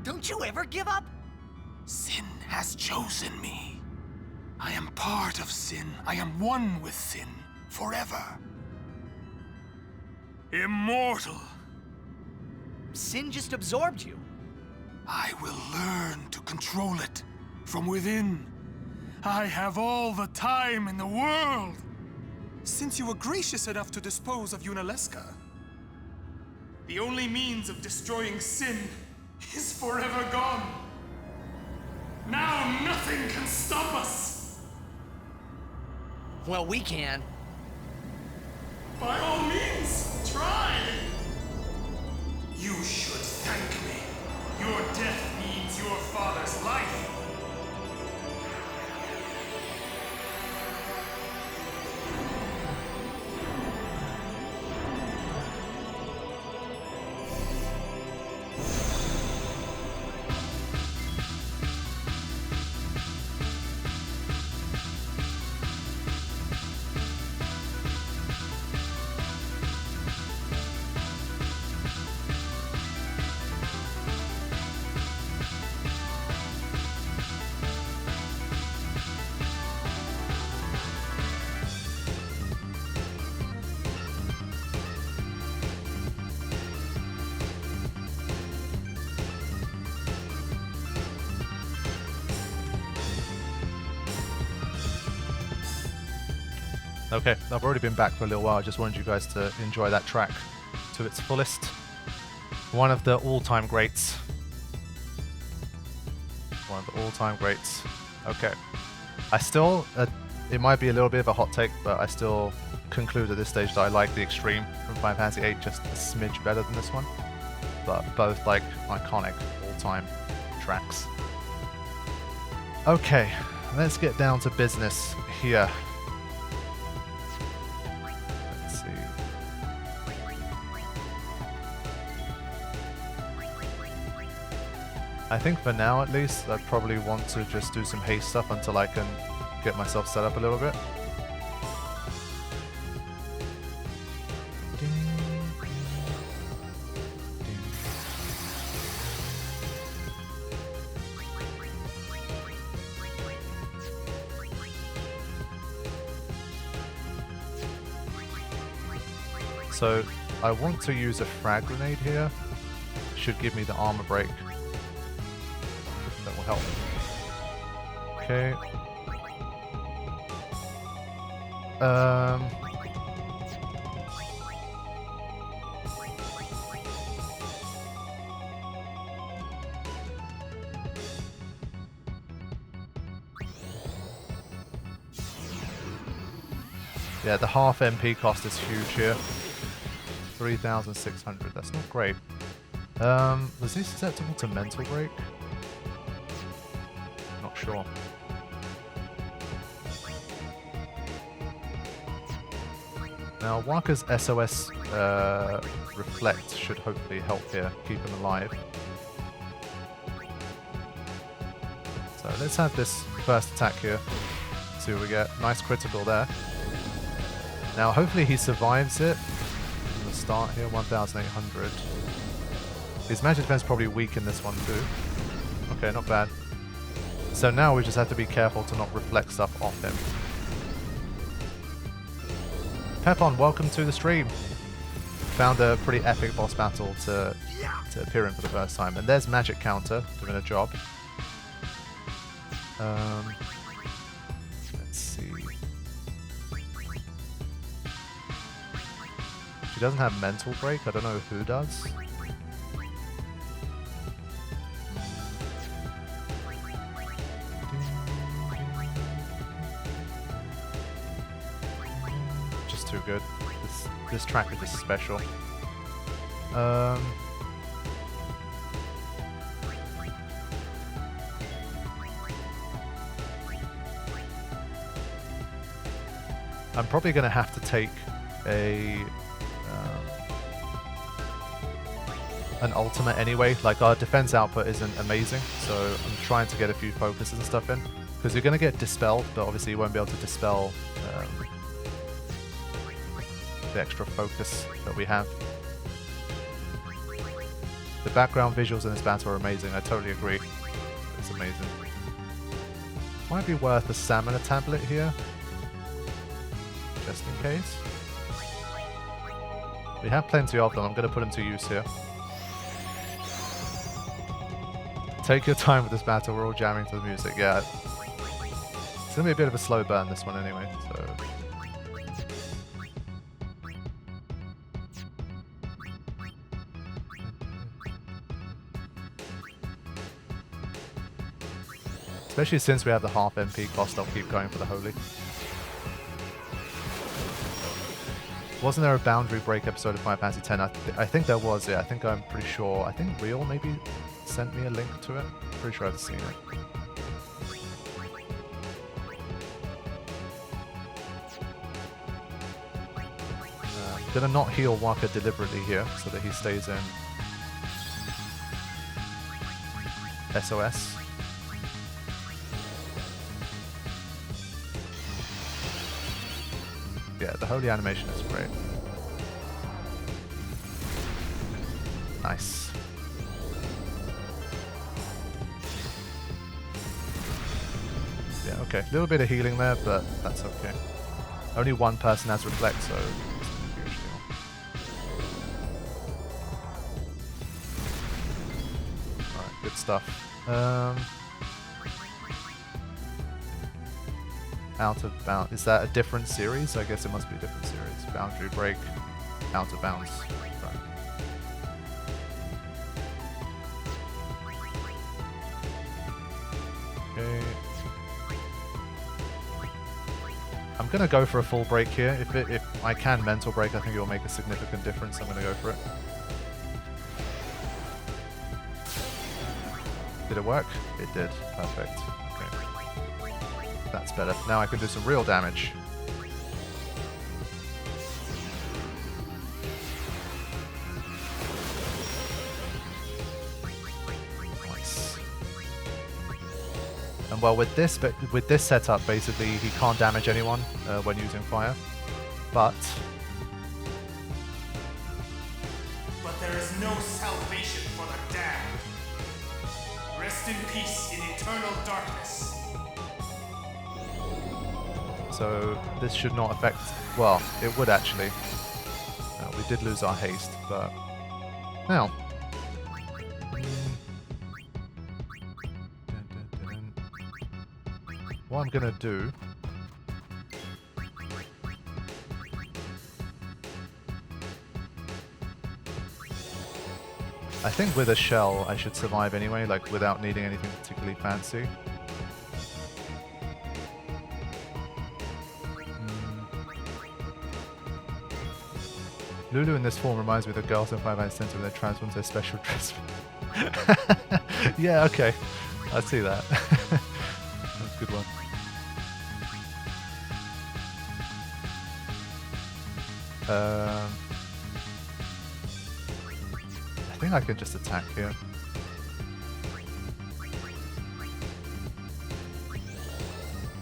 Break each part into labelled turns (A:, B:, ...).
A: Don't you ever give up?
B: Sin has chosen me. I am part of sin. I am one with sin forever. Immortal.
A: Sin just absorbed you.
B: I will learn to control it from within. I have all the time in the world.
C: Since you were gracious enough to dispose of Yunalesca, the only means of destroying sin is forever gone. Now nothing can stop us.
A: Well, we can.
C: By all means, try. You should thank me. Your death means your father's life.
D: Okay, I've already been back for a little while. I just wanted you guys to enjoy that track to its fullest. One of the all-time greats. One of the all-time greats. Okay. I still, it might be a little bit of a hot take, but I still conclude at this stage that I like the Extreme from Final Fantasy VIII just a smidge better than this one. But both like iconic all-time tracks. Okay, let's get down to business here. I think for now at least, I probably want to just do some haste stuff until I can get myself set up a little bit. So I want to use a frag grenade here. Should give me the armor break. That will help. Okay. Yeah, the half MP cost is huge here. 3,600. That's not great. Was he susceptible to mental break? Not sure. Now, Waka's SOS Reflect should hopefully help here, keep him alive. So let's have this first attack here. See what we get. Nice critical there. Now, hopefully he survives it from the start here. 1,800. His magic defense is probably weak in this one too. Okay, not bad. So now we just have to be careful to not reflect stuff off him. Pepon, welcome to the stream. Found a pretty epic boss battle to appear in for the first time. And there's magic counter doing a job. Let's see. She doesn't have mental break. I don't know who does. Too good. This track is just special. I'm probably going to have to take an ultimate anyway. Like, our defense output isn't amazing, so I'm trying to get a few focuses and stuff in, because you're going to get dispelled, but obviously you won't be able to dispel the extra focus that we have. The background visuals in this battle are amazing. I totally agree. It's amazing. Might be worth a stamina tablet here, just in case. We have plenty of them. I'm going to put them to use here. Take your time with this battle. We're all jamming to the music. Yeah, it's going to be a bit of a slow burn, this one, anyway. So. Especially since we have the half MP cost, I'll keep going for the Holy. Wasn't there a boundary break episode of Final Fantasy X? I think there was, yeah. I think I'm pretty sure. I think Real maybe sent me a link to it. Pretty sure I've seen it. I'm gonna not heal Waka deliberately here so that he stays in SOS. Yeah, the holy animation is great. Nice. Yeah, okay. A little bit of healing there, but that's okay. Only one person has reflect, so it's not a huge deal. Alright, good stuff. Out of bounds. Is that a different series? I guess it must be a different series. Boundary break, out of bounds. Right. Okay. I'm gonna go for a full break here. If I can mental break, I think it will make a significant difference. I'm gonna go for it. Did it work? It did. Perfect. Okay. That's better. Now I can do some real damage. Nice. And well, with this setup, basically he can't damage anyone when using fire. But
C: there is no salvation for the damned. Rest in peace in eternal darkness.
D: So this should not affect... Well, it would actually. We did lose our haste, but... Now. What I'm going to do... I think with a shell I should survive anyway, like without needing anything particularly fancy. Lulu in this form reminds me of the girls in Final Fantasy X when they transform their special dress. Yeah, okay. I see that. That's a good one. I think I can just attack here.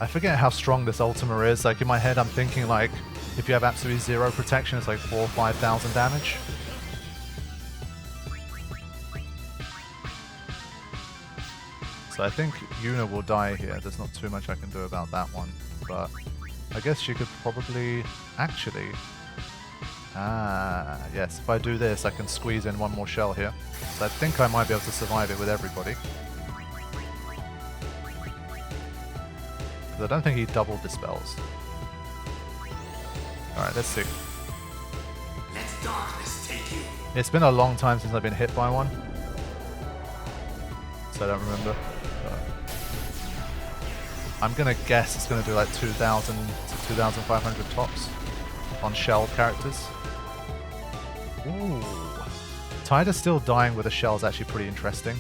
D: I forget how strong this Ultima is. Like in my head I'm thinking like if you have absolutely zero protection, it's like 4,000 or 5,000 damage. So I think Yuna will die here. There's not too much I can do about that one. But I guess she could probably... Actually... Ah, yes. If I do this, I can squeeze in one more shell here. So I think I might be able to survive it with everybody. Because I don't think he double dispels. Alright, let's see.
C: Let darkness take you.
D: It's been a long time since I've been hit by one. So I don't remember. But I'm gonna guess it's gonna do like 2,000 to 2,500 tops on shell characters. Ooh. Tider still dying with a shell is actually pretty interesting.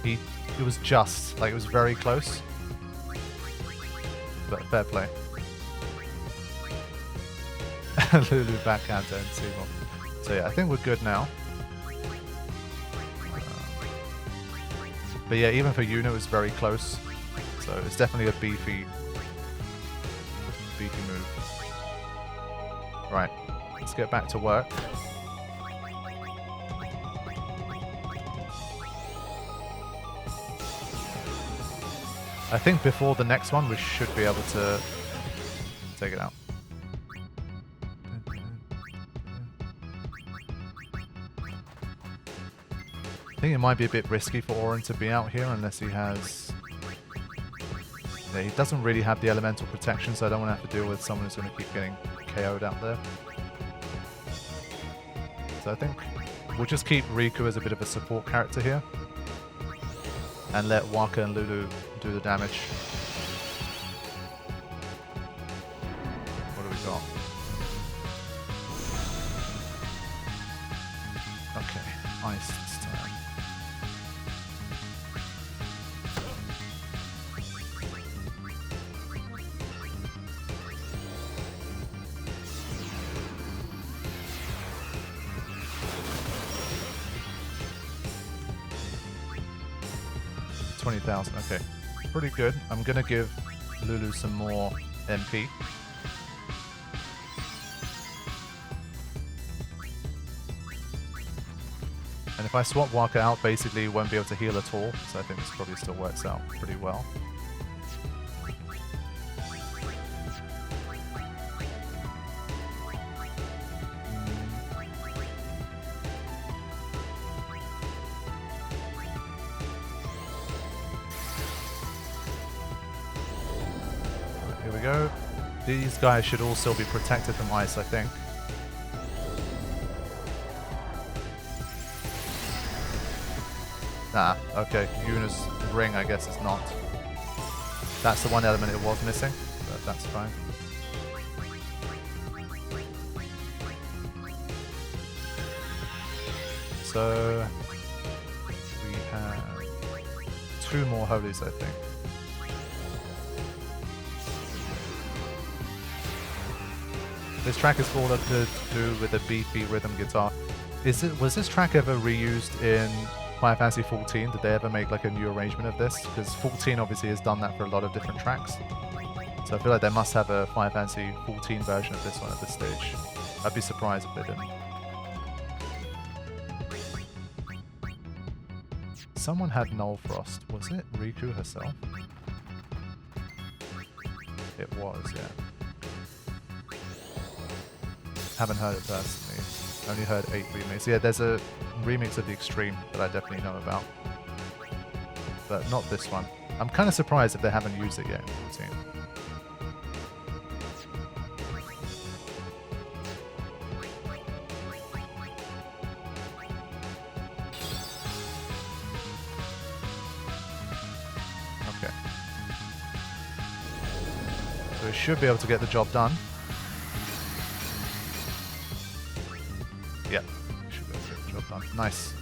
D: It was just, like it was very close. But fair play. Lulu backhander and Seymour. So yeah, I think we're good now. But yeah, even for Yuna it was very close. So it's definitely a beefy move. Right, let's get back to work. I think before the next one we should be able to take it out. I think it might be a bit risky for Auron to be out here unless he has... Yeah, he doesn't really have the elemental protection, so I don't want to have to deal with someone who's going to keep getting KO'd out there. So I think we'll just keep Riku as a bit of a support character here. And let Waka and Lulu do the damage. What do we got? Okay, ice this time. $20,000, okay. Pretty good. I'm gonna give Lulu some more MP. And if I swap Waka out, basically won't be able to heal at all, so I think this probably still works out pretty well. Here we go. These guys should also be protected from ice, I think. Nah, okay. Yuna's ring, I guess, is not. That's the one element it was missing, but that's fine. So we have 2 more holies, I think. This track is all up to do with a beefy rhythm guitar. Was this track ever reused in Final Fantasy 14? Did they ever make like a new arrangement of this? Because 14 obviously has done that for a lot of different tracks. So I feel like they must have a Final Fantasy 14 version of this one at this stage. I'd be surprised if they didn't. Someone had Null Frost. Was it Riku herself? It was, yeah. Haven't heard it personally. Only heard 8 remakes. Yeah, there's a remix of the Extreme that I definitely know about. But not this one. I'm kind of surprised if they haven't used it yet in 14. Okay. So we should be able to get the job done. Yeah, should be able to get the job done. Nice.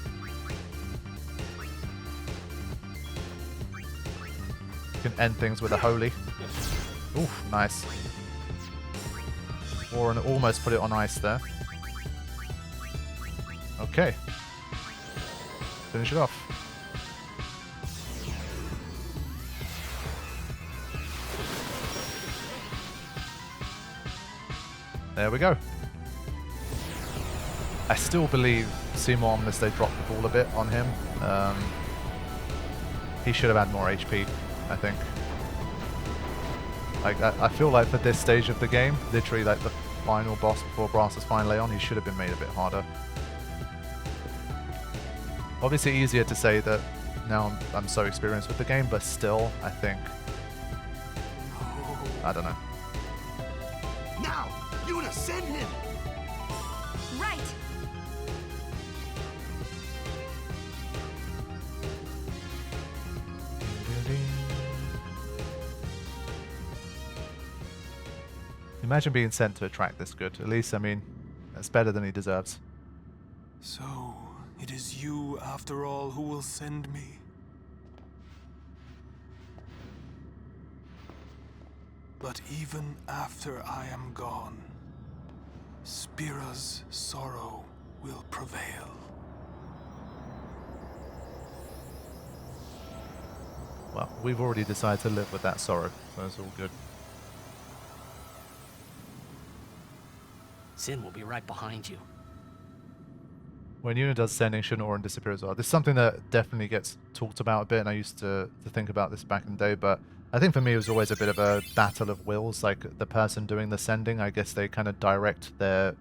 D: You can end things with a holy. Oof, nice. Warren almost put it on ice there. Okay. Finish it off. There we go. I still believe Seymour Omnis, they dropped the ball a bit on him. He should have had more HP, I think. Like, I feel like for this stage of the game, literally like the final boss before Brass's finally on, he should have been made a bit harder. Obviously easier to say that now I'm so experienced with the game, but still, I think... I don't know.
A: Now! Yuna, send him!
E: Right!
D: Imagine being sent to a track this good. At least, I mean, that's better than he deserves.
C: So, it is you, after all, who will send me? But even after I am gone, Spira's sorrow will prevail.
D: Well, we've already decided to live with that sorrow, so it's all good.
A: Sin will be right behind you.
D: When Yuna does sending, shouldn't Orin disappear as well? This is something that definitely gets talked about a bit, and I used to think about this back in the day, but I think for me it was always a bit of a battle of wills. Like, the person doing the sending, I guess they kind of direct their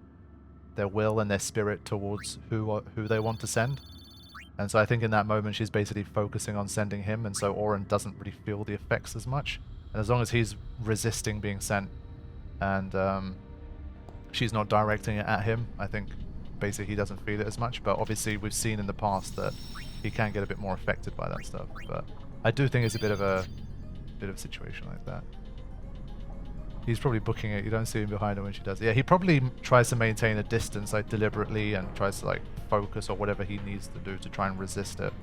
D: will and their spirit towards who they want to send. And so I think in that moment she's basically focusing on sending him, and so Orin doesn't really feel the effects as much. And as long as he's resisting being sent and she's not directing it at him, I think basically he doesn't feel it as much. But obviously we've seen in the past that he can get a bit more affected by that stuff. But I do think it's a bit of a situation like that. He's probably booking it. You don't see him behind her when she does it. Yeah, he probably tries to maintain a distance, like, deliberately, and tries to, like, focus or whatever he needs to do to try and resist it.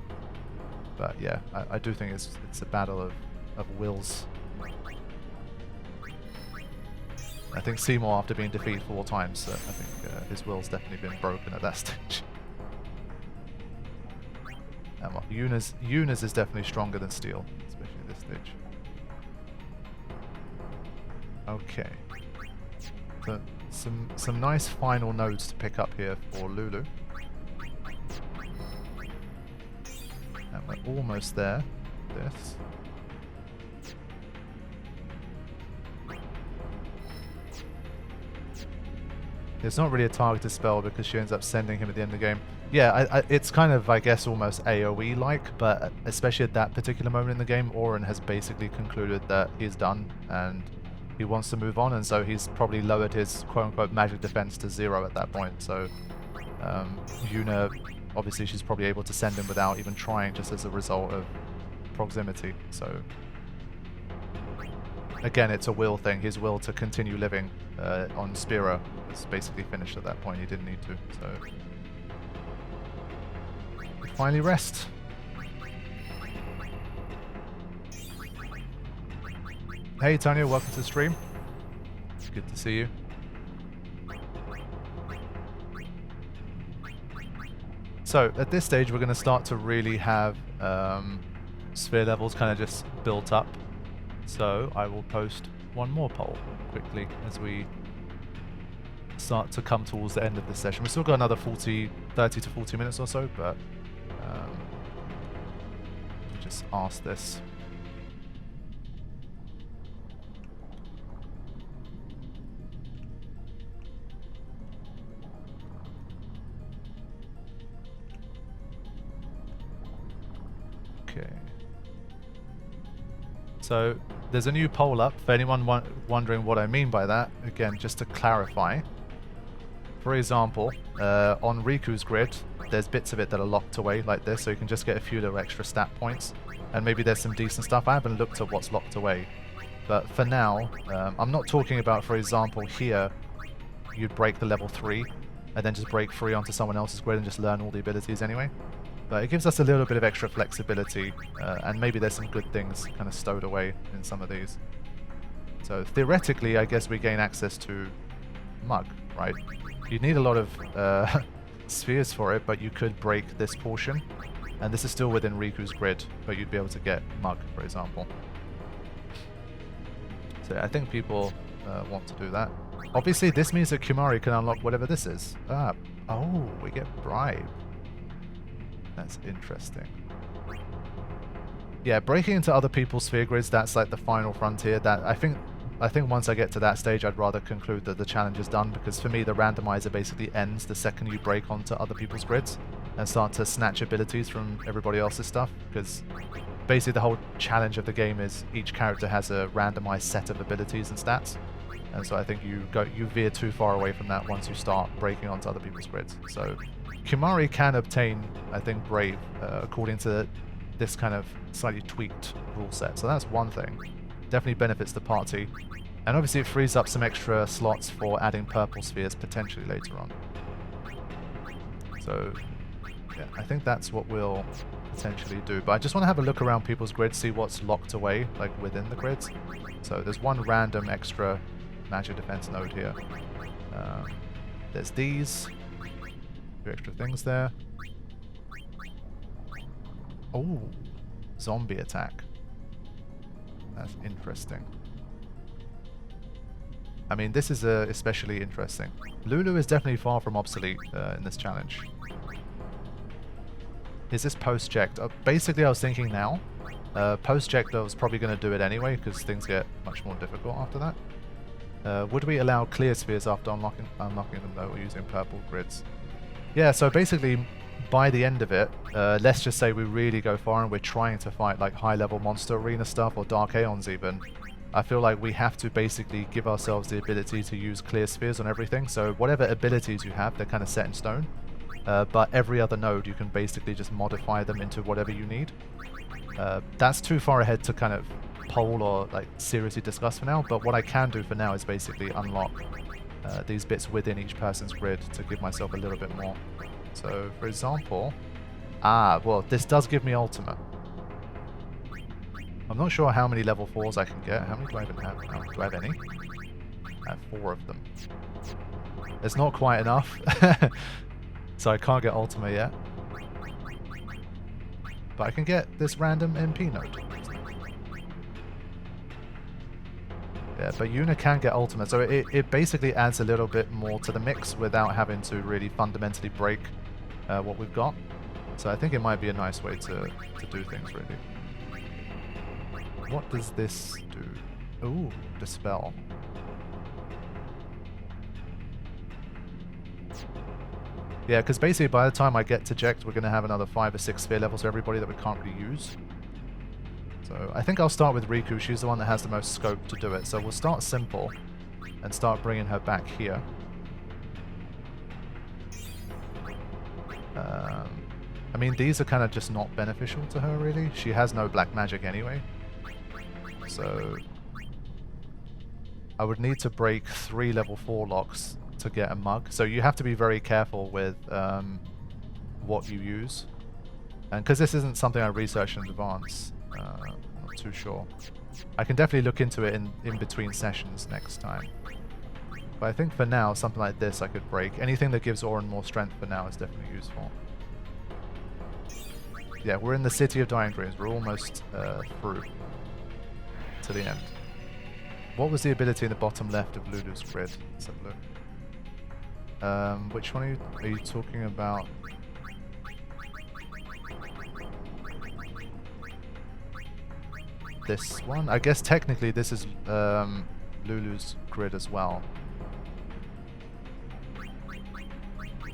D: But yeah, I do think it's a battle of wills. I think Seymour, after being defeated 4 times, I think his will's definitely been broken at that stage. And well, Yuna's is definitely stronger than Steel, especially at this stage. Okay. So some nice final nodes to pick up here for Lulu. And we're almost there. This. It's not really a targeted spell because she ends up sending him at the end of the game. Yeah, it's kind of, I guess, almost AoE-like, but especially at that particular moment in the game, Orin has basically concluded that he's done and he wants to move on, and so he's probably lowered his quote-unquote magic defense to 0 at that point. So Yuna, obviously she's probably able to send him without even trying, just as a result of proximity. So again, it's a will thing. His will to continue living on Spira was basically finished at that point. He didn't need to. So we finally rest. Hey Tanya, welcome to the stream. It's good to see you. So at this stage we're going to start to really have sphere levels kind of just built up. So I will post one more poll quickly as we start to come towards the end of this session. We've still got another 30 to 40 minutes or so, but just ask this. Okay. So there's a new poll up for anyone wondering what I mean by that. Again, just to clarify. For example, on Riku's grid, there's bits of it that are locked away like this, so you can just get a few little extra stat points. And maybe there's some decent stuff. I haven't looked at what's locked away. But for now, I'm not talking about, for example, here, you'd break the level 3, and then just break 3 onto someone else's grid and just learn all the abilities anyway. But it gives us a little bit of extra flexibility, and maybe there's some good things kind of stowed away in some of these. So theoretically, I guess we gain access to Mug, right? You'd need a lot of spheres for it, but you could break this portion. And this is still within Riku's grid, but you'd be able to get Mug, for example. So I think people want to do that. Obviously, this means that Kimari can unlock whatever this is. Oh, we get Bribe. That's interesting. Yeah, breaking into other people's sphere grids, that's like the final frontier. That I think once I get to that stage, I'd rather conclude that the challenge is done, because for me the randomizer basically ends the second you break onto other people's grids and start to snatch abilities from everybody else's stuff, because basically the whole challenge of the game is each character has a randomized set of abilities and stats. And so I think you veer too far away from that once you start breaking onto other people's grids. So Kimari can obtain, I think, Brave according to this kind of slightly tweaked rule set. So that's one thing. Definitely benefits the party. And obviously it frees up some extra slots for adding purple spheres potentially later on. So yeah, I think that's what we'll potentially do. But I just want to have a look around people's grids, see what's locked away, like within the grids. So there's one random extra magic defense node here. There's these. Few extra things there. Oh, zombie attack. That's interesting. I mean, this is especially interesting. Lulu is definitely far from obsolete in this challenge. Is this post-checked? Basically, I was thinking now. Post-checked, I was probably going to do it anyway, because things get much more difficult after that. Would we allow clear spheres after unlocking them, though, or using purple grids? Yeah, so basically, by the end of it, let's just say we really go far and we're trying to fight like high-level monster arena stuff, or Dark Aeons even. I feel like we have to basically give ourselves the ability to use clear spheres on everything. So whatever abilities you have, they're kind of set in stone. But every other node, you can basically just modify them into whatever you need. That's too far ahead to kind of poll or like seriously discuss for now. But what I can do for now is basically unlock these bits within each person's grid to give myself a little bit more. So for example, well, this does give me ultimate. I'm not sure how many level 4s I can get. How many do I even have now? Do I have any? I have 4 of them. It's not quite enough. So I can't get ultimate yet. But I can get this random MP node. Yeah, but Yuna can get ultimate. So it basically adds a little bit more to the mix without having to really fundamentally break what we've got. So I think it might be a nice way to do things, really. What does this do? Ooh, Dispel. Yeah, because basically by the time I get to Ject, we're going to have another 5 or 6 sphere levels for everybody that we can't really use. So I think I'll start with Riku. She's the one that has the most scope to do it. So we'll start simple and start bringing her back here. I mean, these are kind of just not beneficial to her, really. She has no black magic anyway. So I would need to break 3 level 4 locks to get a mug. So you have to be very careful with what you use. And because this isn't something I researched in advance, I'm not too sure. I can definitely look into it in between sessions next time. But I think for now, something like this I could break. Anything that gives Auron more strength for now is definitely useful. Yeah, we're in the City of Dying Dreams. We're almost through to the end. What was the ability in the bottom left of Lulu's grid? Let's have a look. Which one are you talking about? This one? I guess technically this is Lulu's grid as well.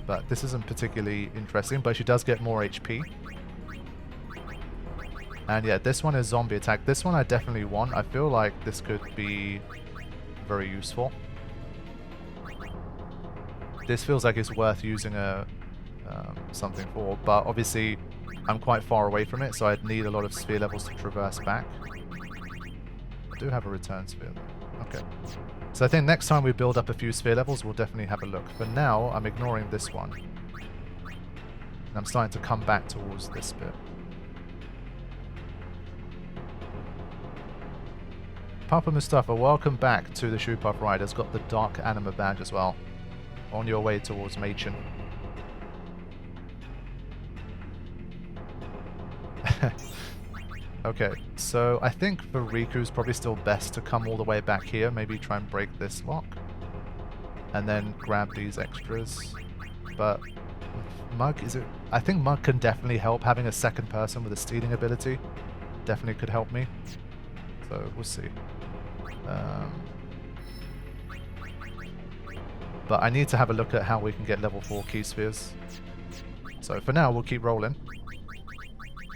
D: But this isn't particularly interesting, but she does get more HP. And yeah, this one is zombie attack. This one I definitely want. I feel like this could be very useful. This feels like it's worth using a something for, but obviously I'm quite far away from it, so I'd need a lot of sphere levels to traverse back. I do have a return sphere though. Okay. So I think next time we build up a few sphere levels, we'll definitely have a look. For now, I'm ignoring this one. And I'm starting to come back towards this bit. Papa Mustafa, welcome back to the Shoepuff Ride. It's got the Dark Anima badge as well. On your way towards Machen. Okay, so I think for Riku's probably still best to come all the way back here. Maybe try and break this lock. And then grab these extras. But Mug, is it? I think Mug can definitely help. Having a second person with a stealing ability definitely could help me. So we'll see. But I need to have a look at how we can get level 4 key spheres. So for now we'll keep rolling.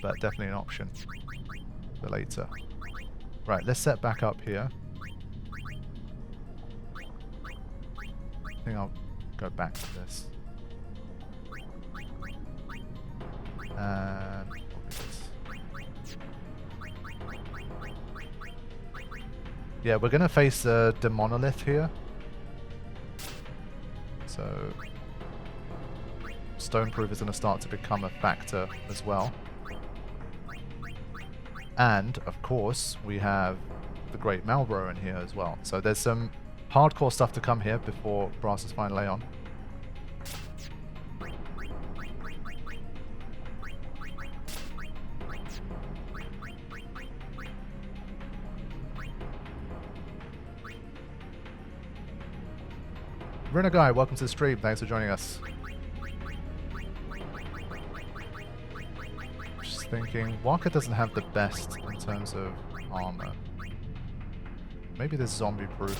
D: But definitely an option for later. Right, let's set back up here. I think I'll go back to this. And yeah, we're gonna face the monolith here. So Stoneproof is gonna start to become a factor as well. And of course we have the Great Malbro in here as well. So there's some hardcore stuff to come here before Brass's final Aeon. Reneguy, welcome to the stream. Thanks for joining us. thinking Waka doesn't have the best in terms of armor. Maybe this zombie proof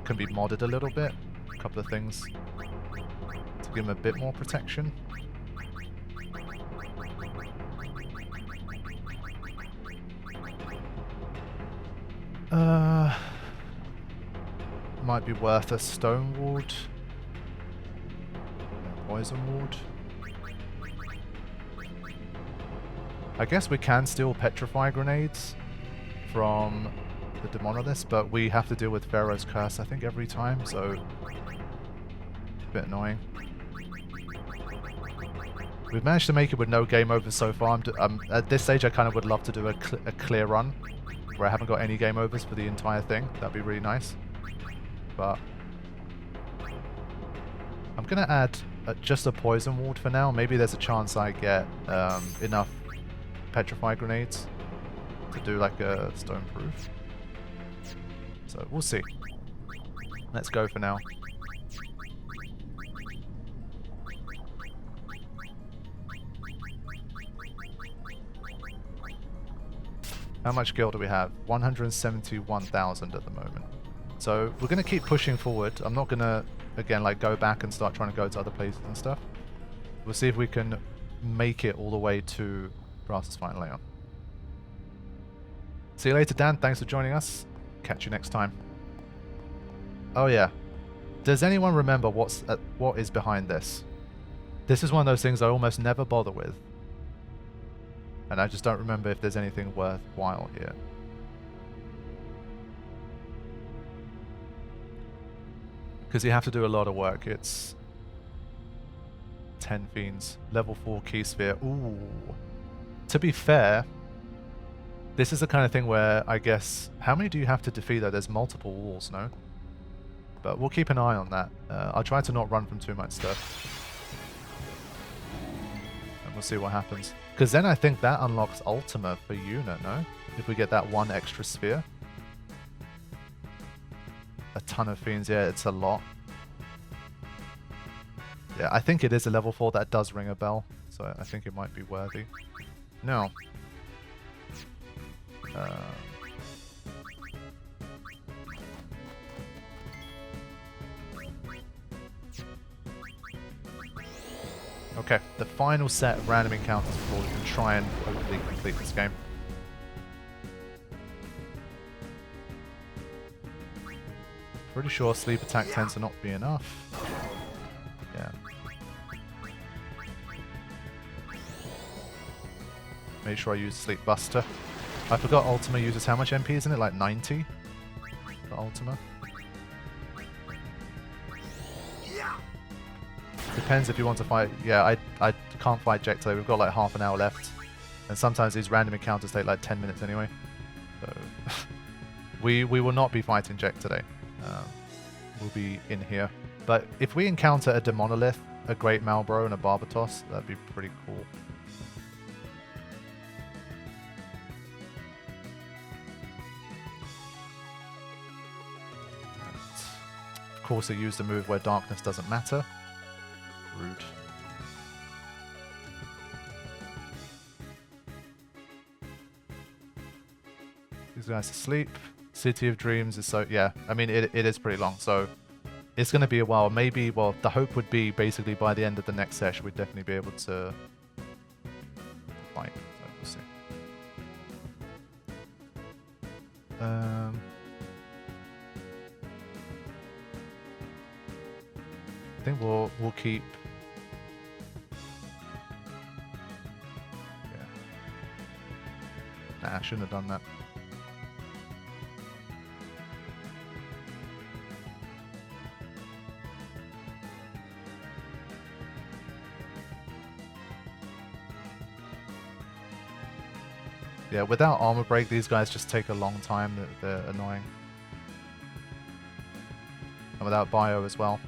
D: can be modded a little bit. A couple of things to give him a bit more protection. Might be worth a stone ward. Poison ward. I guess we can steal petrify grenades from the Demonolith, but we have to deal with Pharaoh's Curse, I think, every time, so a bit annoying. We've managed to make it with no game overs so far. At this stage, I kind of would love to do a clear run where I haven't got any game overs for the entire thing. That'd be really nice. But I'm going to add just a poison ward for now. Maybe there's a chance I get enough petrify grenades to do like a stone proof. So we'll see. Let's go for now. How much gil do we have? 171,000 at the moment. So we're going to keep pushing forward. I'm not going to, again, like go back and start trying to go to other places and stuff. We'll see if we can make it all the way to Brass's Final Layout. See you later, Dan. Thanks for joining us. Catch you next time. Oh yeah. Does anyone remember what is behind this? This is one of those things I almost never bother with. And I just don't remember if there's anything worthwhile here. Because you have to do a lot of work. It's 10 fiends. Level 4 key sphere. Ooh. To be fair, this is the kind of thing where I guess... How many do you have to defeat though? There's multiple walls, no? But we'll keep an eye on that. I'll try to not run from too much stuff. And we'll see what happens. Because then I think that unlocks Ultima for Yuna, no? If we get that one extra sphere. A ton of fiends, yeah, it's a lot. Yeah, I think it is a level 4 that does ring a bell. So I think it might be worthy. No. Okay, the final set of random encounters before we can try and hopefully complete this game. Pretty sure sleep attack tends to not be enough. Yeah. Make sure I use Sleep Buster. I forgot Ultima uses how much MP, isn't it? Like 90 for Ultima? Depends if you want to fight. Yeah, I can't fight Jack today. We've got like half an hour left. And sometimes these random encounters take like 10 minutes anyway. So we will not be fighting Jack today. We'll be in here. But if we encounter a Demonolith, a Great Malbro, and a Barbatos, that'd be pretty cool. Of course, I used a move where darkness doesn't matter. Rude. These guys are asleep. City of Dreams is so... Yeah, I mean, it is pretty long, so it's going to be a while. Maybe, well, the hope would be basically by the end of the next session, we'd definitely be able to fight. So we'll see. I think we'll keep... Yeah. Nah, I shouldn't have done that. Yeah, without armor break, these guys just take a long time. They're annoying. And without bio as well.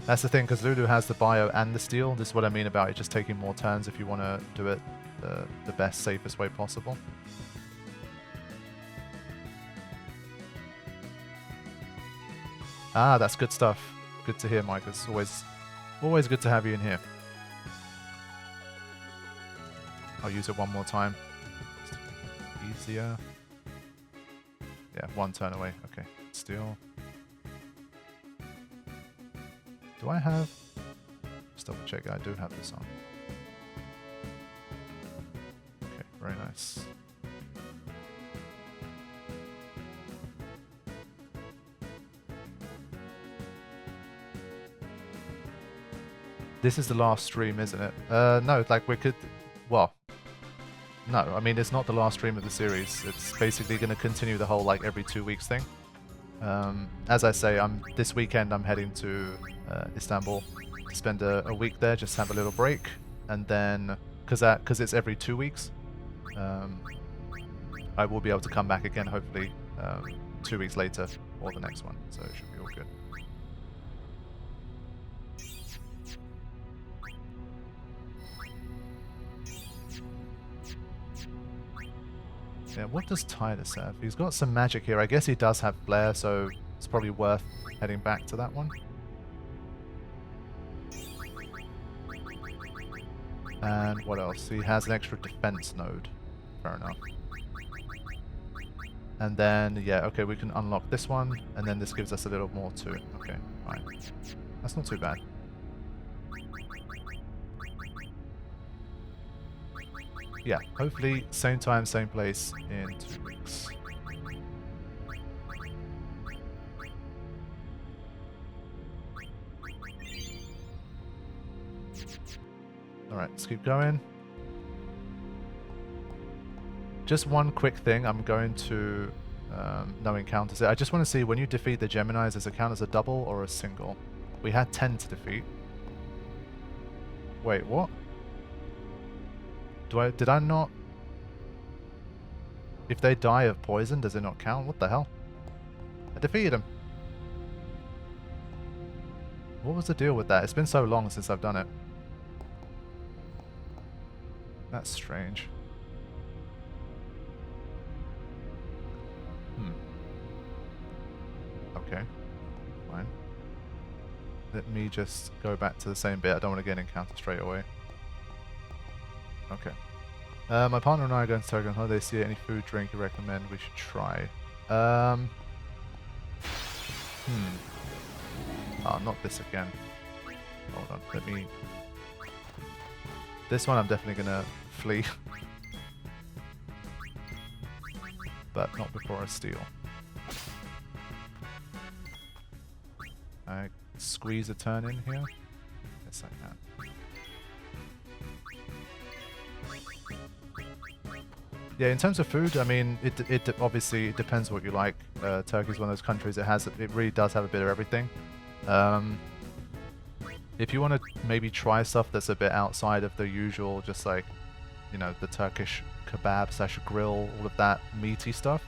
D: That's the thing, because Lulu has the bio and the steal. This is what I mean about it just taking more turns if you want to do it the best, safest way possible. Ah, that's good stuff. Good to hear, Mike. It's always good to have you in here. I'll use it one more time. Easier. Yeah, one turn away. Okay, steal. Do I have... Just double check, I do have this on. Okay, very nice. This is the last stream, isn't it? No, like we could... Well, no, I mean, it's not the last stream of the series. It's basically going to continue the whole, like, every 2 weeks thing. As I say, this weekend I'm heading to Istanbul to spend a week there, just have a little break. And then, because it's every 2 weeks, I will be able to come back again, hopefully, 2 weeks later, or the next one. So it should be all good. Yeah, what does Titus have? He's got some magic here. I guess he does have Flare, so it's probably worth heading back to that one. And what else? He has an extra defense node. Fair enough. And then, yeah, okay, we can unlock this one, and then this gives us a little more too. Okay, fine. That's not too bad. Yeah, hopefully same time, same place in 2 weeks. Alright, let's keep going. Just one quick thing, I'm going to no encounters. I just want to see, when you defeat the Geminis, does it count as a double or a single? We had 10 to defeat. Wait, what? Did I not... If they die of poison, does it not count? What the hell? I defeated him. What was the deal with that? It's been so long since I've done it. That's strange. Okay. Fine. Let me just go back to the same bit. I don't want to get an encounter straight away. Okay. My partner and I are going to Turkey on holiday. See any food, drink you recommend we should try? Oh, not this again. Hold on, let me... This one I'm definitely gonna flee. But not before I steal. I squeeze a turn in here? Yes, I can. Yeah, in terms of food, I mean, it obviously it depends what you like. Turkey's one of those countries it really does have a bit of everything. If you want to maybe try stuff that's a bit outside of the usual, just like, you know, the Turkish kebab / grill, all of that meaty stuff,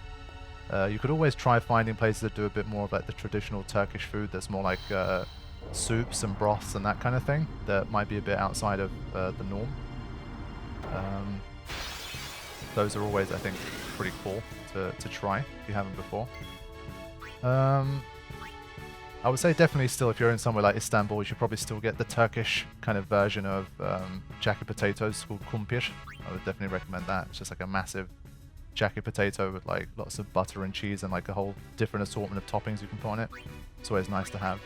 D: you could always try finding places that do a bit more of like the traditional Turkish food that's more like soups and broths and that kind of thing, that might be a bit outside of the norm. Those are always, I think, pretty cool to try if you haven't before. I would say definitely still, if you're in somewhere like Istanbul, you should probably still get the Turkish kind of version of jacket potatoes called kumpir. I would definitely recommend that. It's just like a massive jacket potato with like lots of butter and cheese and like a whole different assortment of toppings you can put on it. It's always nice to have.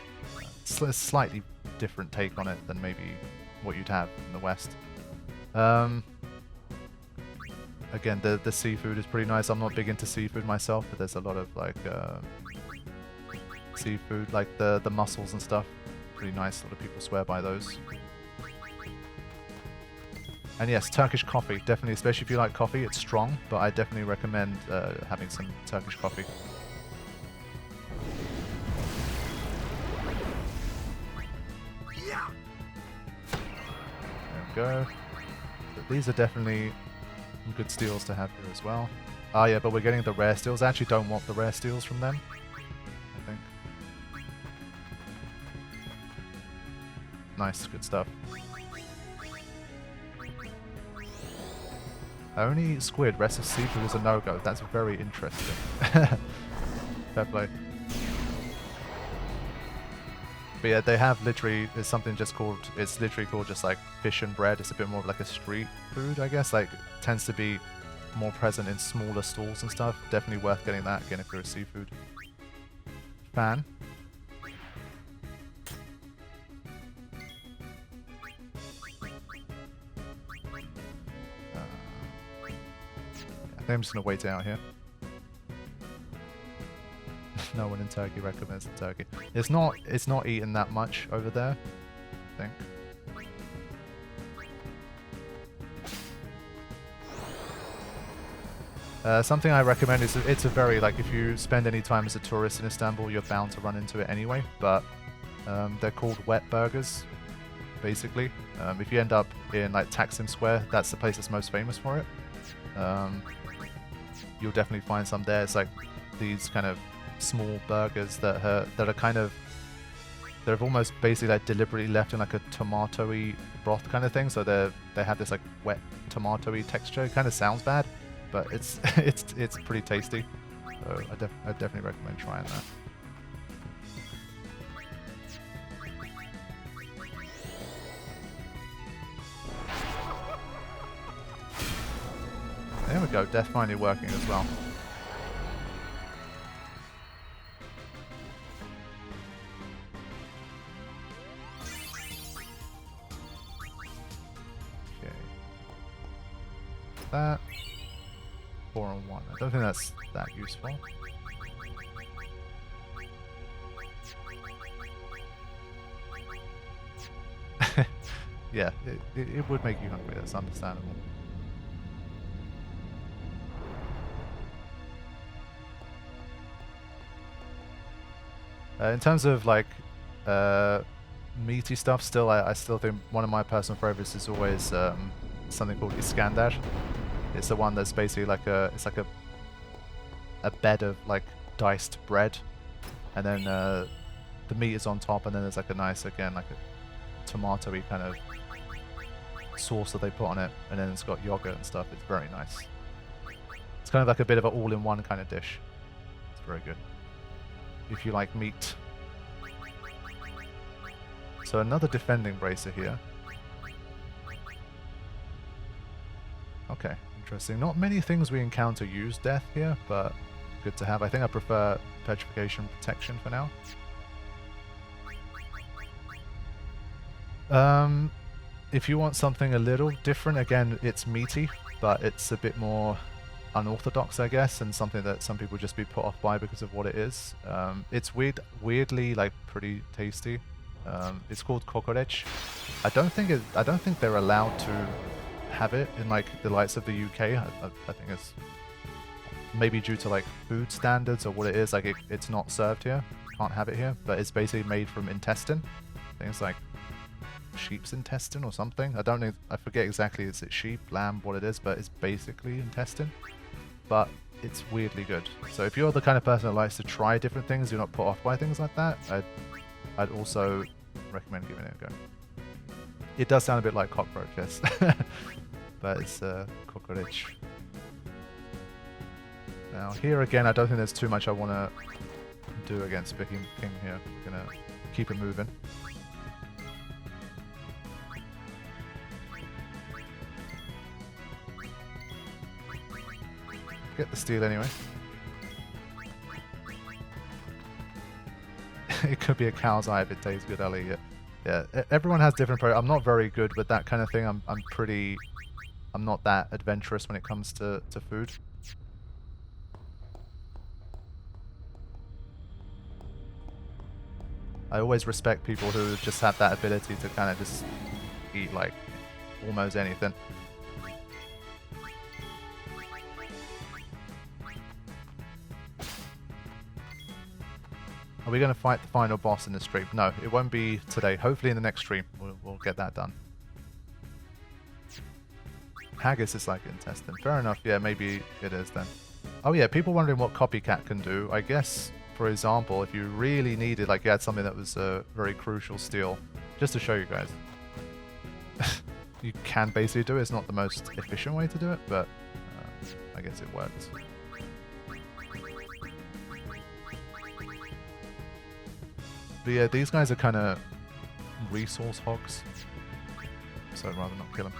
D: It's a slightly different take on it than maybe what you'd have in the West. Again, the seafood is pretty nice. I'm not big into seafood myself, but there's a lot of like seafood, like the mussels and stuff. Pretty nice. A lot of people swear by those. And yes, Turkish coffee, definitely, especially if you like coffee. It's strong, but I definitely recommend having some Turkish coffee. There we go. But these are definitely some good steals to have here as well. Ah, yeah, but we're getting the rare steals. I actually don't want the rare steals from them, I think. Nice, good stuff. Only squid, rest of seafood is a no-go. That's very interesting. Fair play. But yeah, they have literally, it's something just called, it's literally called just like fish and bread. It's a bit more of like a street food, I guess. Like, tends to be more present in smaller stalls and stuff. Definitely worth getting that, again, if you're a seafood fan. I think I'm just going to wait it out here. No one in Turkey recommends the turkey. It's not eaten that much over there, I think. Something I recommend is it's a very, like, if you spend any time as a tourist in Istanbul, you're bound to run into it anyway, but they're called wet burgers, basically. If you end up in like Taksim Square, that's the place that's most famous for it. You'll definitely find some there. It's like these kind of small burgers that are kind of, they're almost basically like deliberately left in like a tomato-y broth kind of thing, so they have this like wet tomato-y texture. It kind of sounds bad, but it's it's pretty tasty. So I definitely recommend trying that. There we go, death finally working as well. Okay. That. 4 on 1. I don't think that's that useful. Yeah, it would make you hungry, that's understandable. In terms of like meaty stuff, still I still think one of my personal favorites is always something called Iskandar. It's the one that's basically like a bed of like diced bread, and then the meat is on top, and then there's like a nice, again, like a tomato-y kind of sauce that they put on it, and then it's got yogurt and stuff. It's very nice. It's kind of like a bit of an all-in-one kind of dish. It's very good if you like meat. So another defending bracer here. Okay, interesting. Not many things we encounter use death here, but good to have. I think I prefer petrification protection for now. If you want something a little different, again, it's meaty, but it's a bit more unorthodox, I guess, and something that some people just be put off by because of what it is. It's weirdly like pretty tasty. It's called kokoreç. I don't think they're allowed to have it in like the likes of the UK. I think it's maybe due to like food standards or what it is. Like it's not served here. Can't have it here. But it's basically made from intestine. Things like sheep's intestine or something. I don't know. I forget exactly. Is it sheep, lamb, what it is? But it's basically intestine. But it's weirdly good. So if you're the kind of person that likes to try different things, you're not put off by things like that, I'd also recommend giving it a go. It does sound a bit like cockroach, yes. But it's kokoreç. Now here again, I don't think there's too much I want to do against King here. We're going to keep it moving. Get the steal anyway. It could be a cow's eye if it tastes good, I'll eat it. Yeah, everyone has different I'm not very good with that kind of thing. I'm not that adventurous when it comes to food. I always respect people who just have that ability to kind of just eat like almost anything. Are we going to fight the final boss in the stream? No, it won't be today. Hopefully in the next stream we'll get that done. Haggis is like intestine. Fair enough. Yeah, maybe it is then. Oh yeah, people wondering what Copycat can do. I guess, for example, if you really needed, like you had something that was a very crucial steal, just to show you guys. You can basically do it. It's not the most efficient way to do it, but I guess it works. But yeah, these guys are kind of resource hogs. So I'd rather not kill them.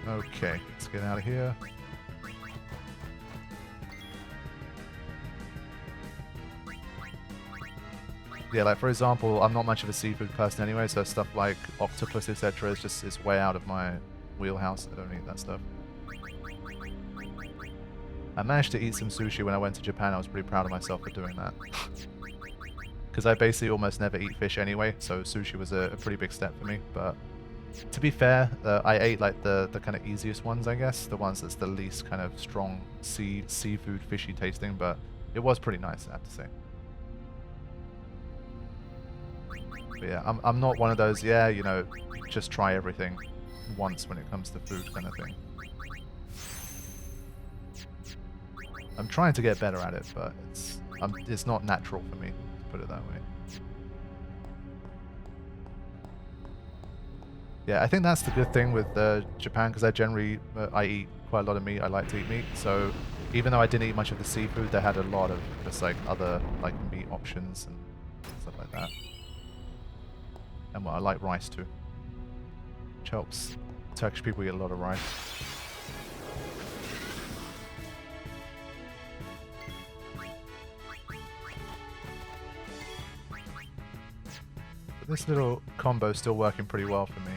D: Okay, let's get out of here. Yeah, like for example, I'm not much of a seafood person anyway, so stuff like octopus, etc. is way out of my wheelhouse. I don't eat that stuff. I managed to eat some sushi when I went to Japan. I was pretty proud of myself for doing that. Because I basically almost never eat fish anyway, so sushi was a pretty big step for me. But to be fair, I ate like the kind of easiest ones, I guess. The ones that's the least kind of strong seafood fishy tasting, but it was pretty nice, I have to say. But yeah, I'm not one of those, yeah, you know, just try everything once when it comes to food kind of thing. I'm trying to get better at it, but it's not natural for me, to put it that way. Yeah, I think that's the good thing with Japan, because I generally I eat quite a lot of meat. I like to eat meat, so even though I didn't eat much of the seafood, they had a lot of just like other like meat options and stuff like that. And well, I like rice too, which helps. Turkish people eat a lot of rice. But this little combo is still working pretty well for me.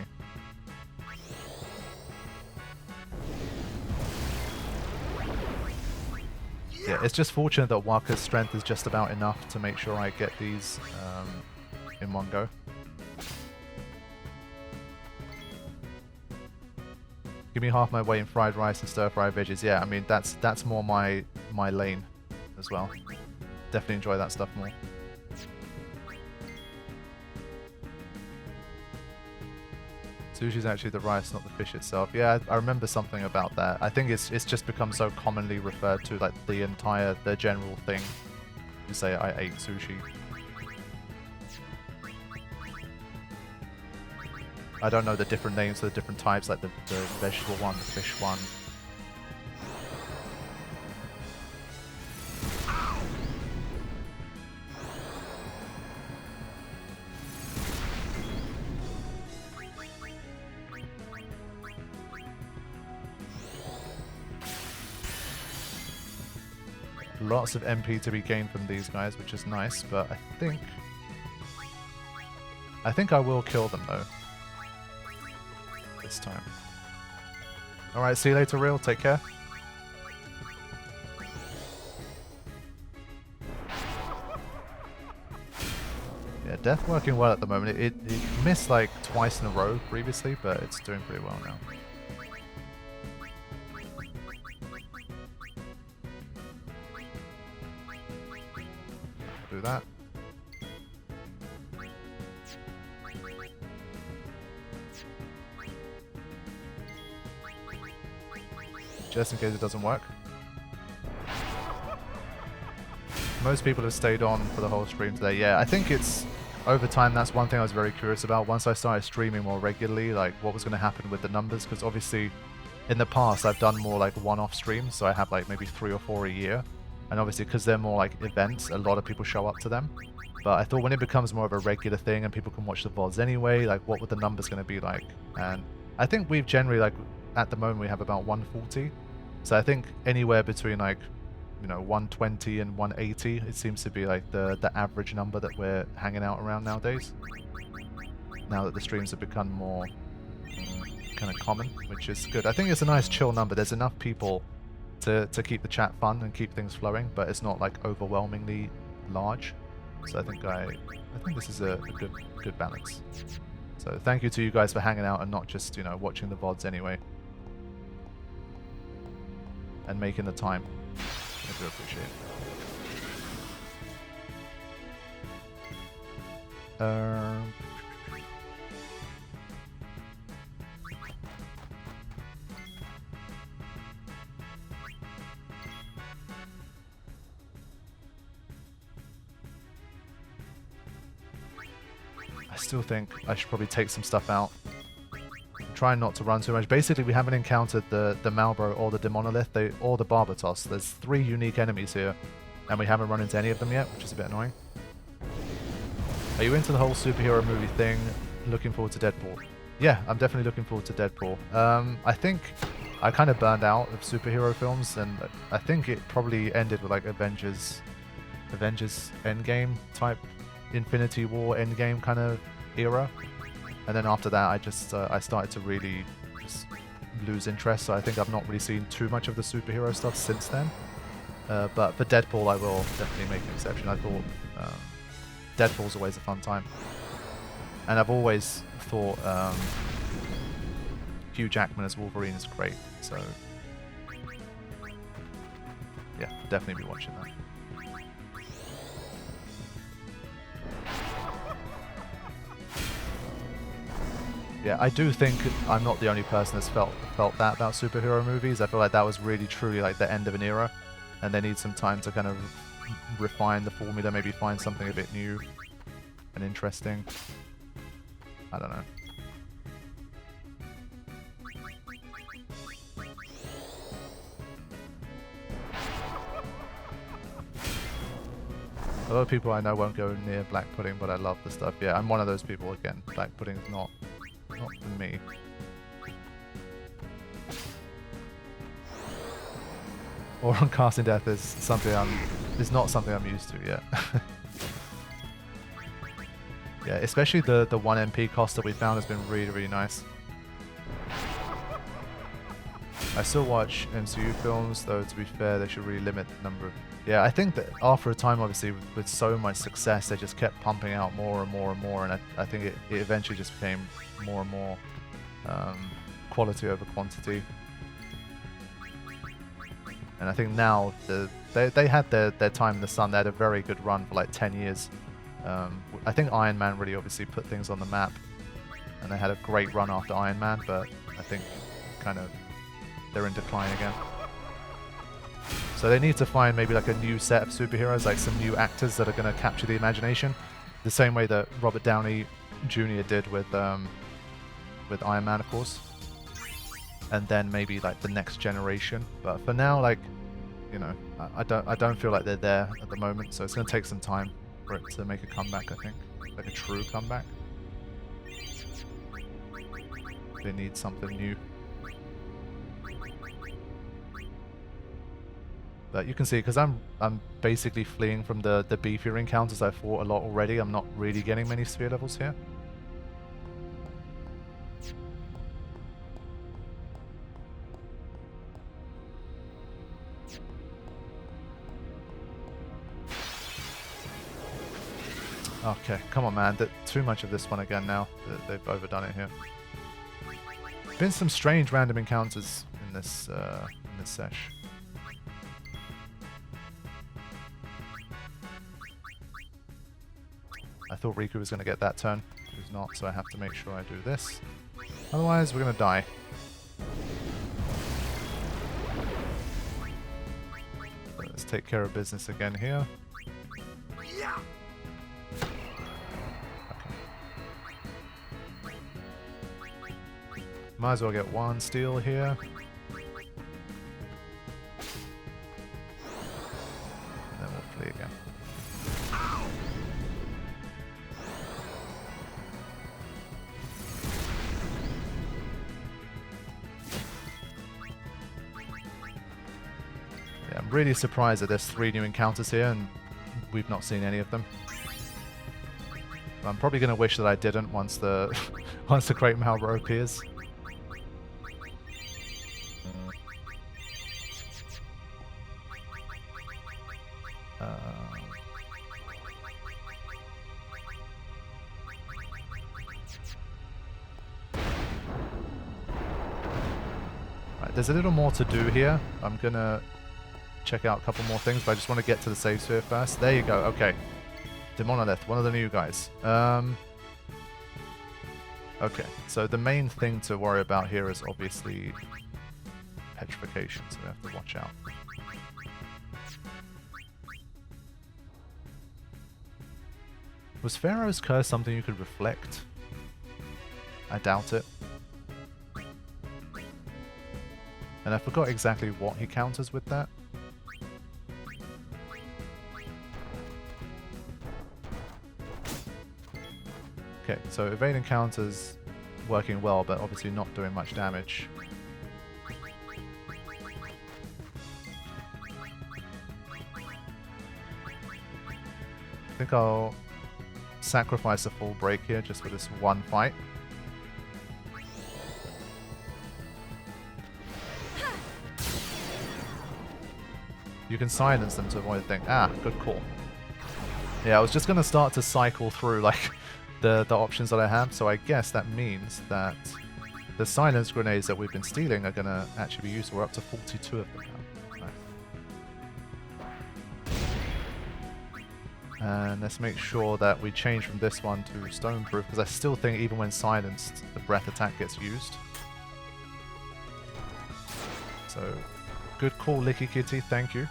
D: Yeah, it's just fortunate that Waka's strength is just about enough to make sure I get these in one go. Give me half my weight in fried rice and stir-fried veggies. Yeah, I mean that's more my lane as well. Definitely enjoy that stuff more. Sushi's actually the rice, not the fish itself. Yeah, I remember something about that. I think it's just become so commonly referred to, like the general thing. You say I ate sushi. I don't know the different names for the different types, like the vegetable one, the fish one. Lots of MP to be gained from these guys, which is nice, but I think I will kill them though. This time. Alright, see you later, Real. Take care. Yeah, Death working well at the moment. It missed like twice in a row previously, but it's doing pretty well now. Do that. Just in case it doesn't work. Most people have stayed on for the whole stream today. Yeah, I think it's over time. That's one thing I was very curious about. Once I started streaming more regularly, like what was going to happen with the numbers, because obviously in the past I've done more like one-off streams, so I have like maybe 3 or 4 a year, and obviously because they're more like events, a lot of people show up to them. But I thought when it becomes more of a regular thing and people can watch the VODs anyway, like what would the numbers going to be like? And I think we've generally, like at the moment we have about 140. So I think anywhere between like, you know, 120 and 180, it seems to be like the average number that we're hanging out around nowadays. Now that the streams have become more kind of common, which is good. I think it's a nice chill number. There's enough people to keep the chat fun and keep things flowing, but it's not like overwhelmingly large. So I think this is a good balance. So thank you to you guys for hanging out and not just, you know, watching the VODs anyway. And making the time. I do appreciate it. I still think I should probably take some stuff out. Trying not to run too much. Basically, we haven't encountered the Malboro or the Demonolith or the Barbatos. There's 3 unique enemies here, and we haven't run into any of them yet, which is a bit annoying. Are you into the whole superhero movie thing? Looking forward to Deadpool? Yeah, I'm definitely looking forward to Deadpool. I think I kind of burned out of superhero films, and I think it probably ended with like Avengers Endgame type, Infinity War Endgame kind of era. And then after that, I started to really just lose interest. So I think I've not really seen too much of the superhero stuff since then. But for Deadpool, I will definitely make an exception. I thought Deadpool's always a fun time, and I've always thought Hugh Jackman as Wolverine is great. So yeah, definitely be watching that. Yeah, I do think I'm not the only person that's felt that about superhero movies. I feel like that was really truly like the end of an era, and they need some time to kind of refine the formula, maybe find something a bit new and interesting. I don't know. A lot of people I know won't go near black pudding, but I love the stuff. Yeah, I'm one of those people again. Black pudding is not for me. Or on casting death is something not something I'm used to yet. Yeah, especially the 1 MP cost that we found has been really, really nice. I still watch MCU films, though to be fair, they should really limit the number of... Yeah, I think that after a time, obviously, with so much success, they just kept pumping out more and more and more, and I think it eventually just became more and more quality over quantity. And I think now they had their time in the sun. They had a very good run for like 10 years. I think Iron Man really obviously put things on the map, and they had a great run after Iron Man, but I think kind of they're in decline again. So they need to find maybe like a new set of superheroes, like some new actors that are going to capture the imagination, the same way that Robert Downey Jr. did with Iron Man, of course. And then maybe like the next generation. But for now, like, you know, I don't feel like they're there at the moment, so it's going to take some time for it to make a comeback, I think. Like a true comeback. They need something new. But you can see, because I'm basically fleeing from the beefier encounters I fought a lot already, I'm not really getting many sphere levels here. Okay, come on, man. Too much of this one again now. They've overdone it here. Been some strange random encounters in this sesh. I thought Riku was going to get that turn. He's not, so I have to make sure I do this. Otherwise, we're going to die. So let's take care of business again here. Might as well get one steal here. And then we'll flee again. Yeah, I'm really surprised that there's 3 new encounters here and we've not seen any of them. I'm probably going to wish that I didn't once the Great Malboro appears. Right, there's a little more to do here. I'm gonna check out a couple more things, but I just want to get to the save sphere first. There you go. Okay, Demonolith, one of the new guys. Okay, so the main thing to worry about here is obviously petrification, so we have to watch out. Was Pharaoh's Curse something you could reflect? I doubt it. And I forgot exactly what he counters with that. Okay, so evading counters working well, but obviously not doing much damage. I think I'll sacrifice a full break here just for this one fight. You can silence them to avoid the thing. Ah, good call. Yeah, I was just going to start to cycle through like the options that I have, so I guess that means that the silence grenades that we've been stealing are going to actually be used. We're up to 42 of them now. Nice. And let's make sure that we change from this one to stoneproof, because I still think even when silenced, the breath attack gets used. So, good call, Licky Kitty, thank you.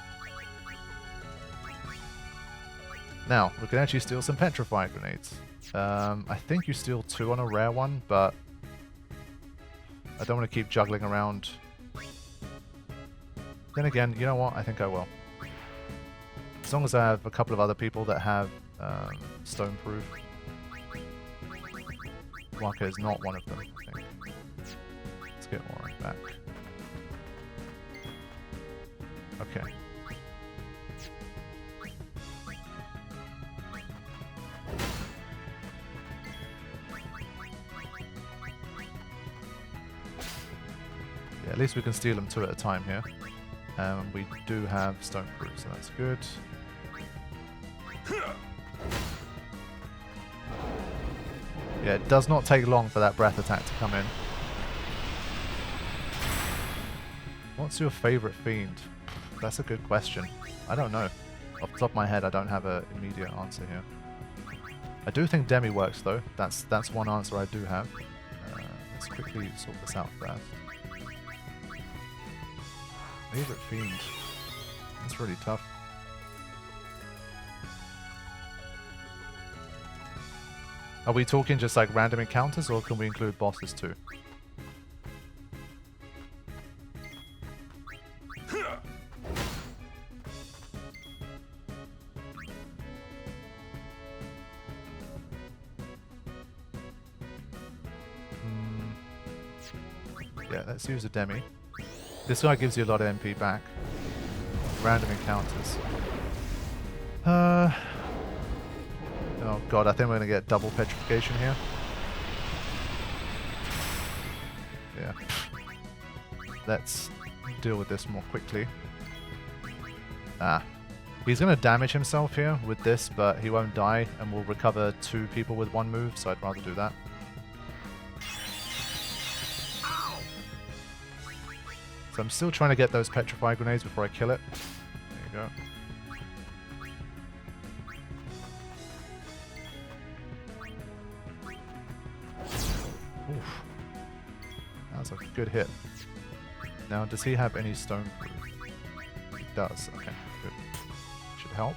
D: Now, we can actually steal some petrified grenades. I think you steal 2 on a rare one, but I don't want to keep juggling around. Then again, you know what? I think I will. As long as I have a couple of other people that have stoneproof. Waka is not one of them, I think. Let's get Orin back. Okay. Yeah, at least we can steal them 2 at a time here. We do have stoneproof, so that's good. Yeah, it does not take long for that breath attack to come in. What's your favorite fiend? That's a good question. I don't know. Off the top of my head, I don't have an immediate answer here. I do think Demi works though. That's one answer I do have. Let's quickly sort this out first. Favorite fiend. That's really tough. Are we talking just like random encounters, or can we include bosses too? Yeah, let's use a Demi. This guy gives you a lot of MP back. Random encounters. Oh god, I think we're gonna get double petrification here. Yeah. Let's deal with this more quickly. Ah. He's gonna damage himself here with this, but he won't die, and we'll recover 2 people with 1 move, so I'd rather do that. So I'm still trying to get those petrified grenades before I kill it. There you go. Oof. That was a good hit. Now, does he have any stone proof? He does. Okay, good. Should help.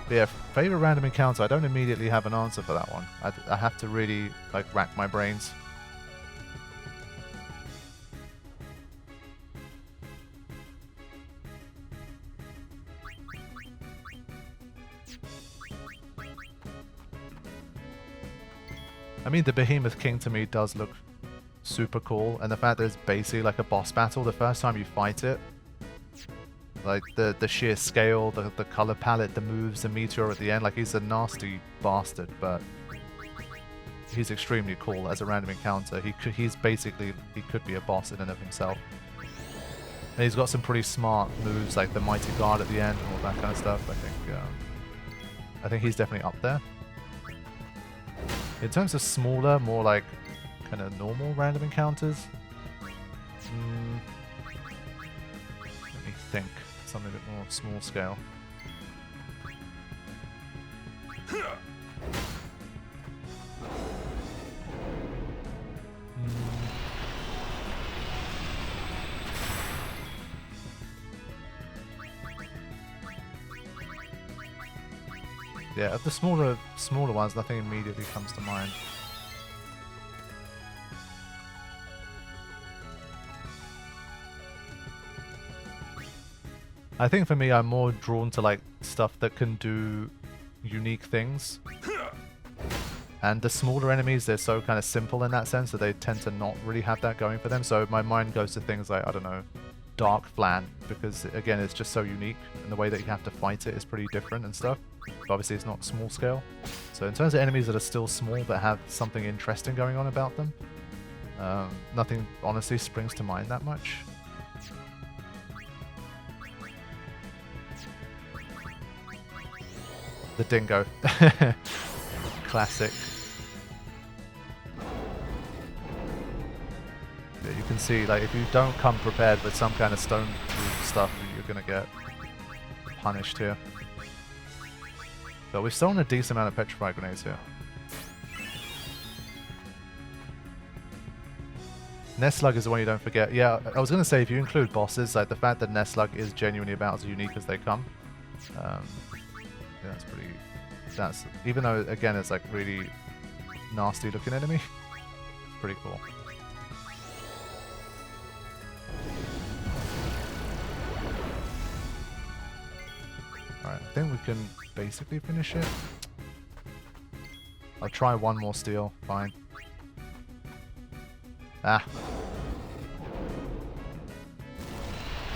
D: But yeah, favorite random encounter. I don't immediately have an answer for that one. I have to really like rack my brains. I mean, the Behemoth King to me does look super cool, and the fact that it's basically like a boss battle the first time you fight it. Like, the sheer scale, the color palette, the moves, the meteor at the end, like, he's a nasty bastard, but he's extremely cool as a random encounter. He could be a boss in and of himself. And he's got some pretty smart moves, like the Mighty Guard at the end and all that kind of stuff. I think he's definitely up there. In terms of smaller, more like kind of normal random encounters, let me think. Something a bit more small scale. Yeah, of the smaller ones, nothing immediately comes to mind. I think for me, I'm more drawn to like stuff that can do unique things. And the smaller enemies, they're so kind of simple in that sense that they tend to not really have that going for them. So my mind goes to things like, I don't know, Dark Flan, because again, it's just so unique, and the way that you have to fight it is pretty different and stuff. But obviously, it's not small scale. So in terms of enemies that are still small but have something interesting going on about them, nothing honestly springs to mind that much. The dingo. Classic. Yeah, you can see, like, if you don't come prepared with some kind of stone stuff, you're gonna get punished here. But we've stolen a decent amount of petrified grenades here. Nest Slug is the one you don't forget. Yeah, I was gonna say, if you include bosses, like the fact that Nest Slug is genuinely about as unique as they come. Yeah, that's pretty... That's, even though, again, it's like really nasty looking enemy, pretty cool. Alright, I think we can basically finish it. I'll try one more steal, fine. Ah.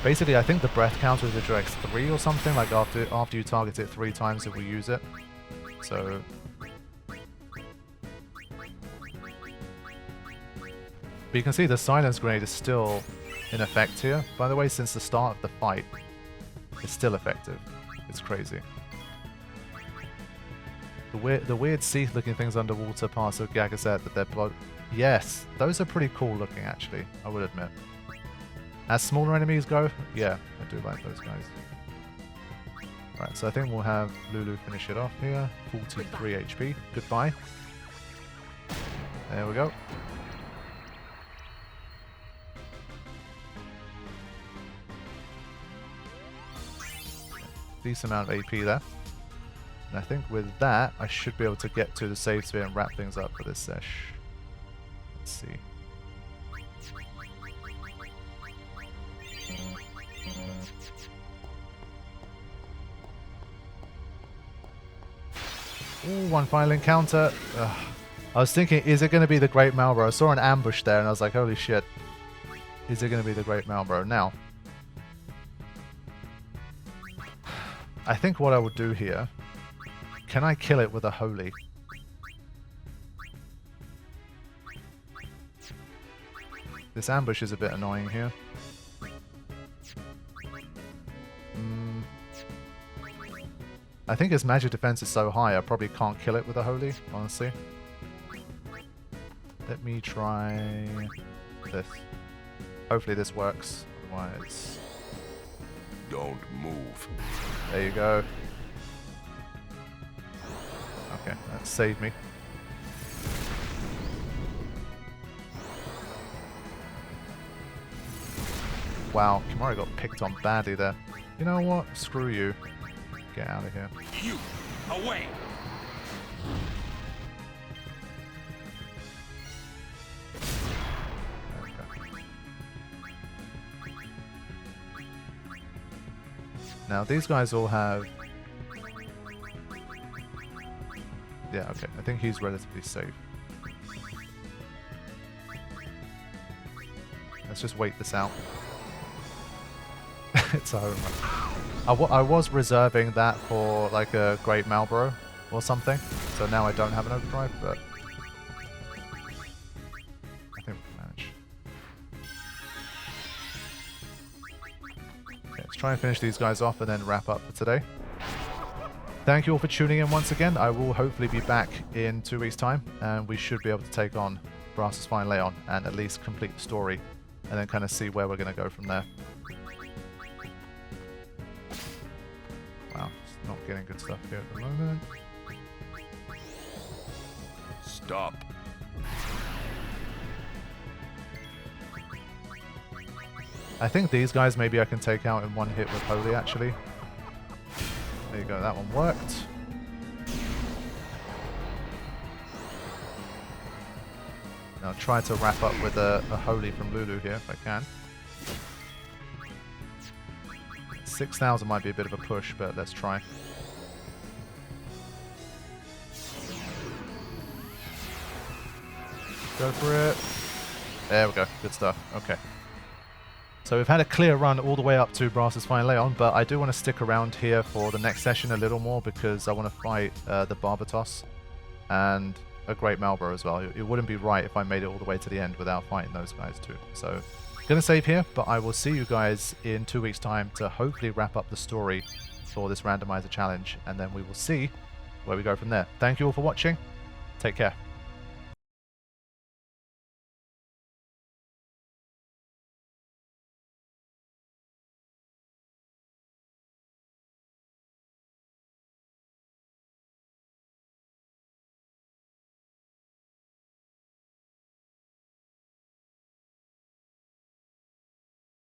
D: Basically, I think the breath counter is a direct 3 or something, like after you target it 3 times if we use it. So... But you can see the silence grenade is still in effect here. By the way, since the start of the fight, it's still effective. It's crazy. The weird Seath-looking things underwater parts of Gagaset that they're blood. Yes, those are pretty cool looking actually, I would admit. As smaller enemies go, yeah, I do like those guys. Right, so I think we'll have Lulu finish it off here. 43 HP. Goodbye. There we go. Decent amount of AP there. And I think with that, I should be able to get to the save sphere and wrap things up for this sesh. Let's see. Ooh, one final encounter. Ugh. I was thinking, is it going to be the Great Malboro? I saw an ambush there and I was like, holy shit. Is it going to be the Great Malboro? Now, I think what I would do here, can I kill it with a holy? This ambush is a bit annoying here. I think his magic defense is so high, I probably can't kill it with a holy, honestly. Let me try this. Hopefully this works, otherwise...
A: Don't move.
D: There you go. Okay, that saved me. Wow, Kimura got picked on badly there. You know what? Screw you. Get out of here.
A: You, away!
D: Now these guys all have... Yeah, okay. I think he's relatively safe. Let's just wait this out. It's a home run. I was reserving that for like a Great Malboro or something, so now I don't have an overdrive, but I think we can manage. Okay, let's try and finish these guys off and then wrap up for today. Thank you all for tuning in once again. I will hopefully be back in 2 weeks' time, and we should be able to take on Brass's Fine Leon and at least complete the story, and then kind of see where we're going to go from there. Wow, just not getting good stuff here at the moment.
A: Stop.
D: I think these guys maybe I can take out in one hit with Holy, actually. There you go, that one worked. Now try to wrap up with a Holy from Lulu here, if I can. 6,000 might be a bit of a push, but let's try. Go for it. There we go. Good stuff. Okay. So we've had a clear run all the way up to Brass's Fine Leon, but I do want to stick around here for the next session a little more because I want to fight the Barbatos and a Great Malboro as well. It wouldn't be right if I made it all the way to the end without fighting those guys too. So I'm going to save here, but I will see you guys in 2 weeks' time to hopefully wrap up the story for this randomizer challenge, and then we will see where we go from there. Thank you all for watching. Take care.